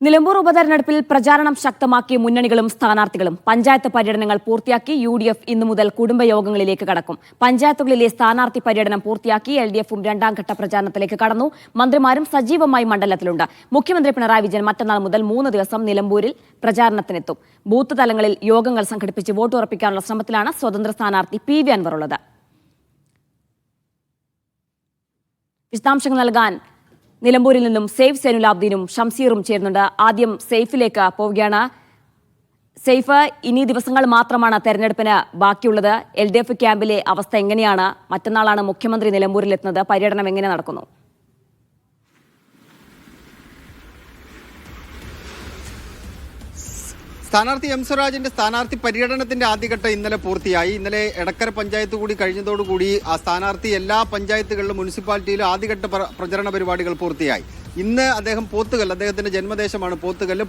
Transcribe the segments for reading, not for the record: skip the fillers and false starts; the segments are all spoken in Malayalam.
നിലമ്പൂർ ഉപതെരഞ്ഞെടുപ്പിൽ പ്രചാരണം ശക്തമാക്കി മുന്നണികളും സ്ഥാനാർത്ഥികളും പഞ്ചായത്ത് പര്യടനങ്ങൾ പൂർത്തിയാക്കി UDF ഇന്നു മുതൽ കുടുംബയോഗങ്ങളിലേക്ക് കടക്കും. പഞ്ചായത്തുകളിലെ സ്ഥാനാർത്ഥി പര്യടനം പൂർത്തിയാക്കി LDFും രണ്ടാംഘട്ട പ്രചാരണത്തിലേക്ക് കടന്നു. മന്ത്രിമാരും സജീവമായി മണ്ഡലത്തിലുണ്ട്. മുഖ്യമന്ത്രി പിണറായി വിജയൻ മറ്റന്നാൾ മുതൽ 3 ദിവസം നിലമ്പൂരിൽ പ്രചാരണത്തിനെത്തും. ബൂത്ത് തലങ്ങളിൽ യോഗങ്ങൾ സംഘടിപ്പിച്ച് വോട്ട് ഉറപ്പിക്കാനുള്ള ശ്രമത്തിലാണ് സ്വതന്ത്ര സ്ഥാനാർത്ഥി PV അൻവർ ഉള്ളത്. വിശദാംശങ്ങൾ നൽകാൻ നിലമ്പൂരിൽ നിന്നും സെയ്ഫ് സൈനുലാബ്ദീനും ഷംസീറും ചേരുന്നുണ്ട്. ആദ്യം സെയ്ഫിലേക്ക് പോവുകയാണ്. സെയ്ഫ്, ഇനി ദിവസങ്ങൾ മാത്രമാണ് തെരഞ്ഞെടുപ്പിന് ബാക്കിയുള്ളത്. LDF ക്യാമ്പിലെ അവസ്ഥ എങ്ങനെയാണ്? മറ്റന്നാളാണ് മുഖ്യമന്ത്രി നിലമ്പൂരിലെത്തുന്നത്. പര്യടനം എങ്ങനെ നടക്കുന്നു? സ്ഥാനാർത്ഥി എം സ്വരാജിന്റെ സ്ഥാനാർത്ഥി പര്യടനത്തിന്റെ ആദ്യഘട്ടം ഇന്നലെ പൂർത്തിയായി. ഇന്നലെ എടക്കര പഞ്ചായത്ത് കൂടി കഴിഞ്ഞതോടുകൂടി ആ സ്ഥാനാർത്ഥി എല്ലാ പഞ്ചായത്തുകളിലും മുനിസിപ്പാലിറ്റിയിലും ആദ്യഘട്ട പ്രചരണ പരിപാടികൾ പൂർത്തിയായി. ഇന്ന് അദ്ദേഹം പോത്തുകല്ല്, അദ്ദേഹത്തിന്റെ ജന്മദേശമാണ് പോത്തുകല്ല്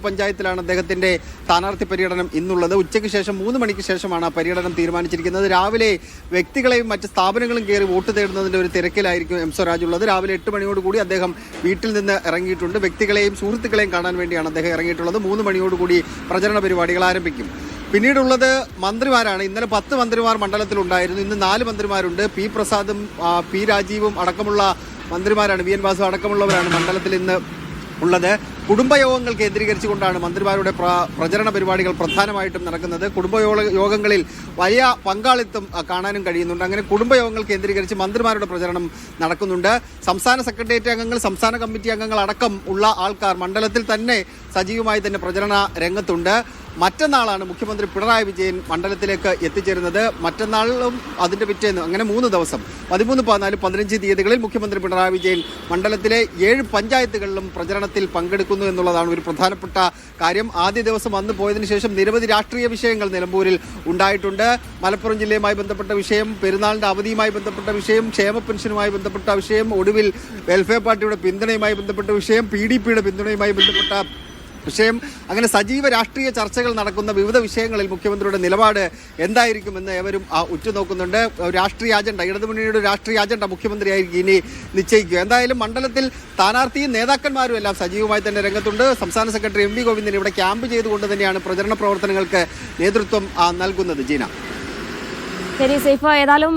പഞ്ചായത്തിലാണ് അദ്ദേഹത്തിന്റെ സ്ഥാനാർത്ഥി പര്യടനം ഇന്നുള്ളത്. ഉച്ചയ്ക്ക് ശേഷം 3 മണിക്ക് ശേഷമാണ് ആ പര്യടനം തീരുമാനിച്ചിരിക്കുന്നത്. രാവിലെ വ്യക്തികളെയും മറ്റ് സ്ഥാപനങ്ങളും കയറി വോട്ട് തേടുന്നതിന്റെ ഒരു തിരക്കിലായിരിക്കും എം സ്വരാജ് ഉള്ളത്. രാവിലെ 8 മണിയോടുകൂടി അദ്ദേഹം വീട്ടിൽ നിന്ന് ഇറങ്ങിയിട്ടുണ്ട്. വ്യക്തികളെയും സുഹൃത്തുക്കളെയും കാണാൻ വേണ്ടിയാണ് അദ്ദേഹം ഇറങ്ങിയിട്ടുള്ളത്. 3 മണിയോടുകൂടി പ്രചരണ പരിപാടികൾ ആരംഭിക്കും. പിന്നീടുള്ളത് മന്ത്രിമാരാണ്. ഇന്നലെ 10 മന്ത്രിമാർ മണ്ഡലത്തിലുണ്ടായിരുന്നു. ഇന്ന് 4 മന്ത്രിമാരുണ്ട്. P പ്രസാദും P രാജീവും അടക്കമുള്ള മന്ത്രിമാരാണ്, VN വാസു അടക്കമുള്ളവരാണ് മണ്ഡലത്തിൽ ഇന്ന് ഉള്ളത്. കുടുംബയോഗങ്ങൾ കേന്ദ്രീകരിച്ചുകൊണ്ടാണ് മന്ത്രിമാരുടെ പ്രചരണ പരിപാടികൾ പ്രധാനമായിട്ടും നടക്കുന്നത്. കുടുംബയോഗങ്ങളിൽ വലിയ പങ്കാളിത്തം കാണാനും കഴിയുന്നുണ്ട്. അങ്ങനെ കുടുംബയോഗങ്ങൾ കേന്ദ്രീകരിച്ച് മന്ത്രിമാരുടെ പ്രചരണം നടക്കുന്നുണ്ട്. സംസ്ഥാന സെക്രട്ടേറിയറ്റ് അംഗങ്ങൾ, സംസ്ഥാന കമ്മിറ്റി അംഗങ്ങൾ അടക്കം ഉള്ള ആൾക്കാർ മണ്ഡലത്തിൽ തന്നെ സജീവമായി തന്നെ പ്രചരണ രംഗത്തുണ്ട്. മറ്റന്നാളാണ് മുഖ്യമന്ത്രി പിണറായി വിജയൻ മണ്ഡലത്തിലേക്ക് എത്തിച്ചേരുന്നത്. മറ്റന്നാളും അതിന്റെ പിറ്റേന്ന്, അങ്ങനെ 3 ദിവസം 13, 14, 15 തീയതികളിൽ മുഖ്യമന്ത്രി പിണറായി വിജയൻ മണ്ഡലത്തിലെ 7 പഞ്ചായത്തുകളിലും പ്രചരണത്തിൽ പങ്കെടുക്കുന്നു എന്നുള്ളതാണ് ഒരു പ്രധാനപ്പെട്ട കാര്യം. ആദ്യ ദിവസം വന്നു പോയതിനു ശേഷം നിരവധി രാഷ്ട്രീയ വിഷയങ്ങൾ നിലമ്പൂരിൽ ഉണ്ടായിട്ടുണ്ട്. മലപ്പുറം ജില്ലയുമായി ബന്ധപ്പെട്ട വിഷയം, പെരുന്നാളിന്റെ അവധിയുമായി ബന്ധപ്പെട്ട വിഷയം, ക്ഷേമ പെൻഷനുമായി ബന്ധപ്പെട്ട വിഷയം, ഒടുവിൽ വെൽഫെയർ പാർട്ടിയുടെ പിന്തുണയുമായി ബന്ധപ്പെട്ട വിഷയം, PDPയുടെ പിന്തുണയുമായി ബന്ധപ്പെട്ട വിഷയം, അങ്ങനെ സജീവ രാഷ്ട്രീയ ചർച്ചകൾ നടക്കുന്ന വിവിധ വിഷയങ്ങളിൽ മുഖ്യമന്ത്രിയുടെ നിലപാട് എന്തായിരിക്കുമെന്ന് ഏവരും ഉറ്റുനോക്കുന്നുണ്ട്. രാഷ്ട്രീയ അജണ്ട, ഇടതുമുന്നണിയുടെ രാഷ്ട്രീയ അജണ്ട മുഖ്യമന്ത്രിയായിരിക്കും ഇനി നിശ്ചയിക്കുക. എന്തായാലും മണ്ഡലത്തിൽ സ്ഥാനാർത്ഥിയും നേതാക്കന്മാരും എല്ലാം സജീവമായി തന്നെ രംഗത്തുണ്ട്. സംസ്ഥാന സെക്രട്ടറി MV ഗോവിന്ദൻ ഇവിടെ ക്യാമ്പ് ചെയ്തുകൊണ്ട് തന്നെയാണ് പ്രചരണ പ്രവർത്തനങ്ങൾക്ക് നേതൃത്വം നൽകുന്നത്. ജീന, ശരി സെയ്ഫ്, ഏതായാലും